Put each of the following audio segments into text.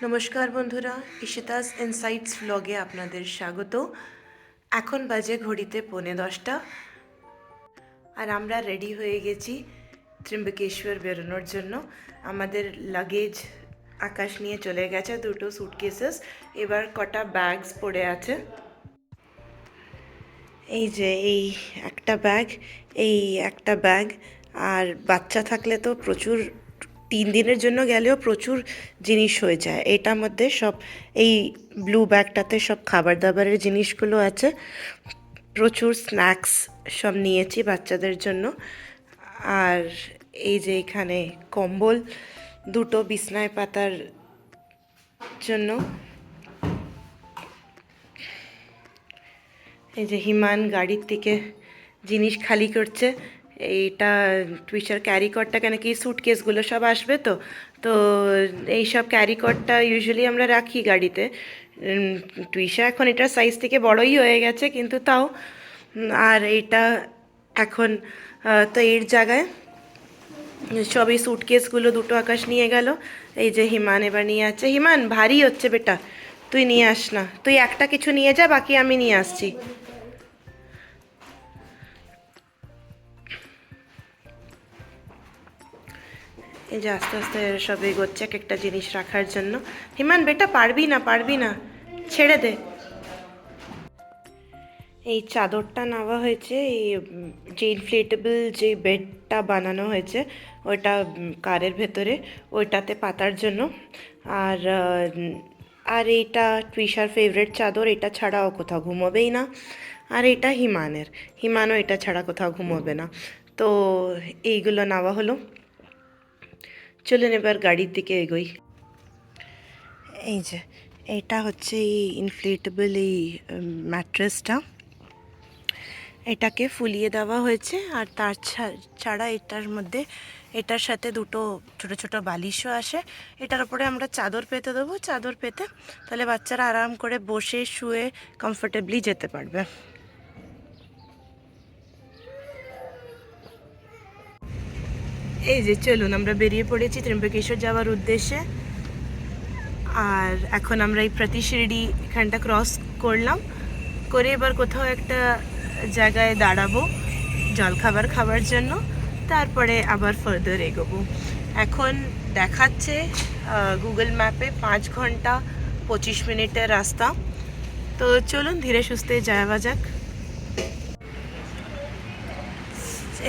নমস্কার বন্ধুরা, ইশিতাস ইনসাইটস ভ্লগে আপনাদের স্বাগত। এখন বাজে ঘড়িতে 10:45 আর আমরা রেডি হয়ে গেছি ত্রিম্বকেশ্বর বেরোনোর জন্য। আমাদের লাগেজ আকাশ নিয়ে চলে গেছে, 2টো সুটকেসেস, এবার কটা ব্যাগস পড়ে আছে। এই যে এই একটা ব্যাগ, আর বাচ্চা থাকলে তো প্রচুর, 3 দিনের জন্য গেলেও প্রচুর জিনিস হয়ে যায়। এটার মধ্যে সব, এই ব্লু ব্যাগটাতে সব খাবার দাবারের জিনিসগুলো আছে, প্রচুর স্ন্যাক্স সব নিয়েছি বাচ্চাদের জন্য। আর এই যে এখানে কম্বল, 2টো বিছনায় পাতার জন্য। এই যে হিমান গাড়ির থেকে জিনিস খালি করছে। এইটা টুইশার ক্যারি করটা, কেন কি স্যুটকেসগুলো সব আসবে, তো তো এই সব ক্যারি করটা ইউজুয়ালি আমরা রাখি গাড়িতে। টুইশা এখন এটার সাইজ থেকে বড়ই হয়ে গেছে, কিন্তু তাও। আর এটা এখন তো এর জায়গায় সব এই স্যুটকেসগুলো 2টো আকাশ নিয়ে গেল। এই যে হিমান এবার নিয়ে আসছে। হিমান, ভারী হচ্ছে বেটা, তুই নিয়ে আস না, তুই একটা কিছু নিয়ে যা, বাকি আমি নিয়ে আসছি। এই যে আস্তে আস্তে সব এগোচ্ছে এক একটা জিনিস রাখার জন্য। হিমান বেটা, পারবি না, ছেড়ে দে। এই চাদরটা নেওয়া হয়েছে, এই যে ইনফ্লেটেবল যে বেডটা বানানো হয়েছে ওইটা কারের ভেতরে, ওইটাতে পাতার জন্য। আর আর এইটা টুইশার ফেভারিট চাদর, এটা ছাড়াও কোথাও ঘুমোবেই না। আর এটা হিমানও এটা ছাড়া কোথাও ঘুমোবে না। তো এইগুলো নেওয়া হলো। চলুন এবার গাড়ির দিকে এগোই। এই যে এটা হচ্ছে এই ইনফ্লেটেবল এই ম্যাট্রেসটা, এটাকে ফুলিয়ে দেওয়া হয়েছে। আর তার ছাড়া এটার সাথে 2টো ছোটো ছোটো বালিশও আসে। এটার উপরে আমরা চাদর পেতে দেবো, চাদর পেতে তাহলে বাচ্চারা আরাম করে বসে শুয়ে কমফোর্টেবলি যেতে পারবে। এই যে চলুন, আমরা বেরিয়ে পড়েছি ত্রিম্বকেশ্বর যাওয়ার উদ্দেশ্যে। আর এখন আমরা এই প্রতি শিরডি এখানটা ক্রস করলাম, করে এবার কোথাও একটা জায়গায় দাঁড়াবো জলখাবার খাবার জন্য, তারপরে আবার ফার্দার এগোবো। এখন দেখাচ্ছে গুগল ম্যাপে 5 ঘন্টা 25 মিনিটের রাস্তা। তো চলুন ধীরে সুস্থে যাওয়া যাক।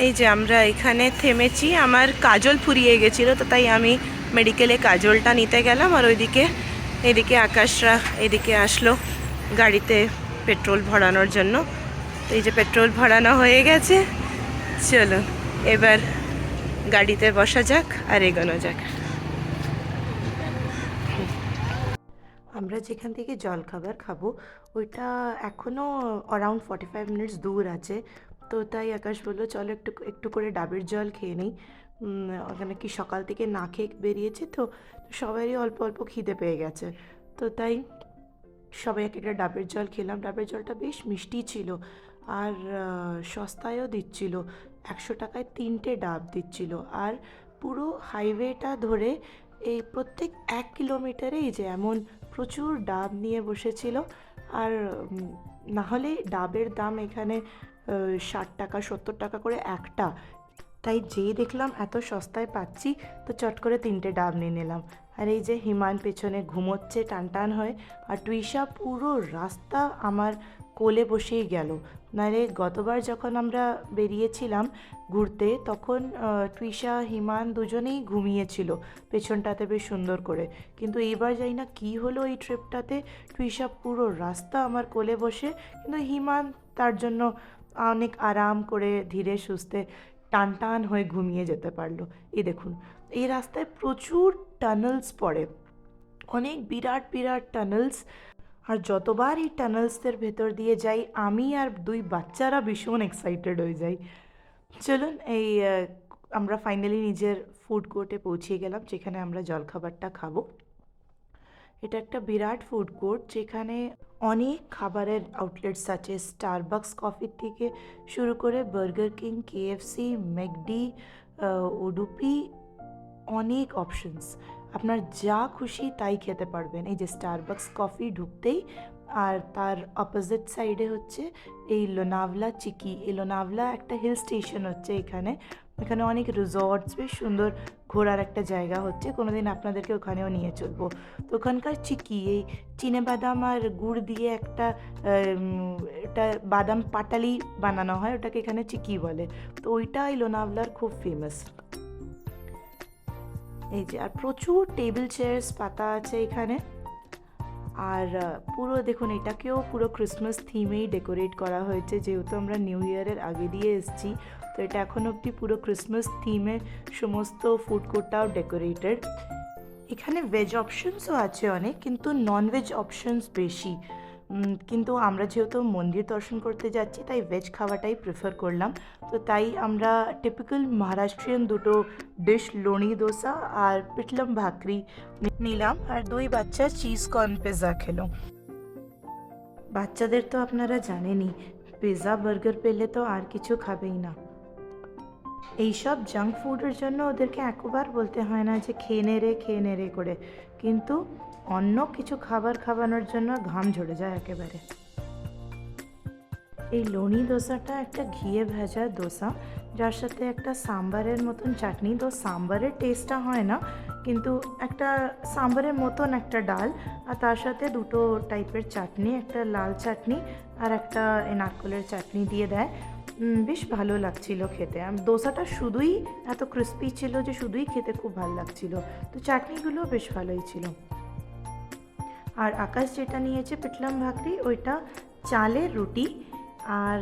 এই যে আমরা এখানে থেমেছি, আমার কাজল ফুরিয়ে গেছিলো, তো তাই আমি মেডিকেলে কাজলটা নিতে গেলাম। আর এদিকে আকাশরা এদিকে আসলো গাড়িতে পেট্রোল ভরানোর জন্য। তো এই যে পেট্রোল ভরানো হয়ে গেছে, চলো এবার গাড়িতে বসা যাক আর এগোনো যাক। আমরা যেখান থেকে জলখাবার খাবো ওইটা এখনও অ্যারাউন্ড 45 মিনিটস দূর আছে। তো তাই আকাশ বললো চলো একটু একটু করে ডাবের জল খেয়ে নিই। ওখানে কি সকাল থেকে না খেয়ে বেরিয়েছে, তো সবারই অল্প অল্প খিদে পেয়ে গেছে। তো তাই সবাই এক একটা ডাবের জল খেলাম। ডাবের জলটা বেশ মিষ্টি ছিল, আর সস্তায়ও দিচ্ছিল। 100 টাকায় 3টে ডাব দিচ্ছিল। আর পুরো হাইওয়েটা ধরে এই প্রত্যেক 1 কিলোমিটারেই যে এমন প্রচুর ডাব নিয়ে বসেছিল। আর নাহলে ডাবের দাম এখানে 60 টাকা 70 টাকা করে একটা। তাই যেই দেখলাম এত সস্তায় পাচ্ছি, তো চট করে 3টে ডাব নিয়ে নিলাম। আর এই যে হিমান পেছনে ঘুমোচ্ছে টান টান হয়ে, আর টুইশা পুরো রাস্তা আমার কোলে বসেই গেল। নাহলে গতবার যখন আমরা বেরিয়েছিলাম ঘুরতে, তখন টুইশা হিমান দুজনেই ঘুমিয়েছিল পেছনটাতে বেশ সুন্দর করে। কিন্তু এইবার জানি না কী হলো এই ট্রিপটাতে, টুইশা পুরো রাস্তা আমার কোলে বসে, কিন্তু হিমান তার জন্য অনেক আরাম করে ধীরে সুস্থে টান টান হয়ে ঘুমিয়ে যেতে পারলো। এই দেখুন, এই রাস্তায় প্রচুর টানেলস পড়ে, অনেক বিরাট বিরাট টানেলস। আর যতবার এই টানেলসের ভেতর দিয়ে যাই, আমি আর 2 বাচ্চারা ভীষণ এক্সাইটেড হয়ে যাই। চলুন আমরা ফাইনালি নিজের ফুড কোর্টে পৌঁছে গেলাম, যেখানে আমরা জলখাবারটা খাবো। এটা একটা বিরাট ফুড কোর্ট, যেখানে অনেক খাবারের আউটলেটস আছে। স্টারবাকস কফির থেকে শুরু করে burger king, KFC, McD, Udupi, অনেক অপশনস। আপনার যা খুশি তাই খেতে পারবেন। এই যে স্টারবাকস কফি ঢুকতেই, আর তার অপোজিট সাইডে হচ্ছে এই লোনাভলা চিকি। এই লোনাভলা একটা হিল স্টেশন হচ্ছে এখানে। এখানে অনেক রিসর্টস, বেশ সুন্দর ঘোরার একটা জায়গা হচ্ছে। কোনোদিন আপনাদেরকে ওখানেও নিয়ে চলবো। তো ওখানকার চিকি, এই চিনেবাদাম আর গুড় দিয়ে একটা এটা বাদাম পাটালি বানানো হয়, ওটাকে এখানে চিকি বলে। তো ওইটা এই লোনাভলার খুব ফেমাস। এই যে আর প্রচুর টেবিল চেয়ার্স পাতা আছে এখানে। আর পুরো দেখুন, এটাকেও পুরো ক্রিসমাস থিমেই ডেকোরেট করা হয়েছে, যেহেতু আমরা নিউ ইয়ারের আগে দিয়ে এসেছি। তো এটা এখন অবধি পুরো ক্রিসমাস থিমে সমস্ত ফুড কোর্টটাও ডেকোরেটেড। এখানে ভেজ অপশনসও আছে অনেক, কিন্তু নন ভেজ অপশনস বেশি। কিন্তু আমরা যেহেতু মন্দির দর্শন করতে যাচ্ছি, তাই ভেজ খাওয়াটাই প্রেফার করলাম। তো তাই আমরা টিপিক্যাল মহারাষ্ট্রিয়ান দুটো ডিশ, লোনি দোসা আর পিটলম ভাকরি নিলাম, আর 2 বাচ্চা চিজ কর্ন পিৎজা খেলো। বাচ্চাদের তো আপনারা জানেনই, পিৎজা বার্গার পেলে তো আর কিছু খাবেই না। এইসব জাঙ্ক ফুডের জন্য ওদেরকে একবার বলতে হয় না যে খেয়ে নে রে করে, কিন্তু অন্য কিছু খাবার খাওয়ানোর জন্য ঘাম ঝরে যায় একেবারে। এই লোনি দোসাটা একটা ঘিয়ে ভাজা দোসা, যার সাথে একটা সাম্বারের মতন চাটনি। তো সাম্বারের টেস্টটা হয় না, কিন্তু একটা সাম্বারের মতন একটা ডাল, আর তার সাথে দুটো টাইপের চাটনি, একটা লাল চাটনি আর একটা নারকেলের চাটনি দিয়ে দেয়। বেশ ভালো লাগছিল খেতে। দোসাটা শুধুই এত ক্রিস্পি ছিল যে শুধুই খেতে খুব ভালো লাগছিল। তো চাটনিগুলো বেশ ভালোই ছিল। আর আকাশ যেটা নিয়েছে পিটলাম ভাকরি, ওইটা চালের রুটি। আর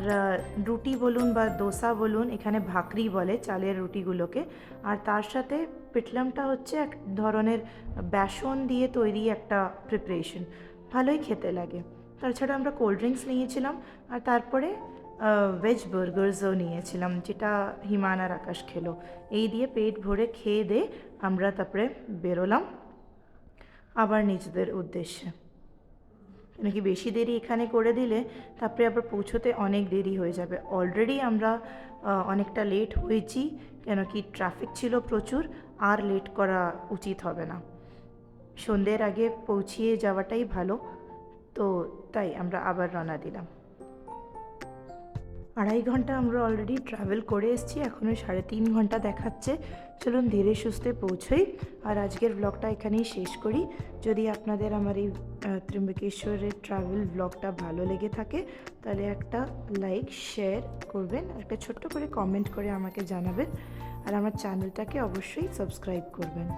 রুটি বলুন বা দোসা বলুন, এখানে ভাকরি বলে চালের রুটিগুলোকে। আর তার সাথে পিটলামটা হচ্ছে এক ধরনের বেসন দিয়ে তৈরি একটা প্রিপারেশন, ভালোই খেতে লাগে। তাছাড়া আমরা কোল্ড ড্রিঙ্কস নিয়েছিলাম, আর তারপরে ভেজ বার্গার্সও নিয়েছিলাম, যেটা হিমান আর আকাশ খেলো। এই দিয়ে পেট ভরে খেয়ে দিয়ে আমরা তারপরে বেরোলাম আবার নিজেদের উদ্দেশ্যে। নাকি বেশি দেরি এখানে করে দিলে তারপরে আবার পৌঁছোতে অনেক দেরি হয়ে যাবে। অলরেডি আমরা অনেকটা লেট হয়েছি, কেন কি ট্রাফিক ছিল প্রচুর, আর লেট করা উচিত হবে না। সন্ধ্যের আগে পৌঁছিয়ে যাওয়াটাই ভালো। তো তাই আমরা আবার রওনা দিলাম। 2.5 ঘন্টা আমরা অলরেডি ট্রাভেল করে এসেছি, এখনও 3.5 ঘন্টা দেখাচ্ছে। চলুন ধীরে সুস্থে পৌঁছোই, আর আজকের ব্লগটা এখানেই শেষ করি। যদি আপনাদের আমার এই ত্র্যম্বকেশ্বরের ট্রাভেল ব্লগটা ভালো লেগে থাকে, তাহলে একটা লাইক, শেয়ার করবেন, একটা ছোট্ট করে কমেন্ট করে আমাকে জানাবেন, আর আমার চ্যানেলটাকে অবশ্যই সাবস্ক্রাইব করবেন।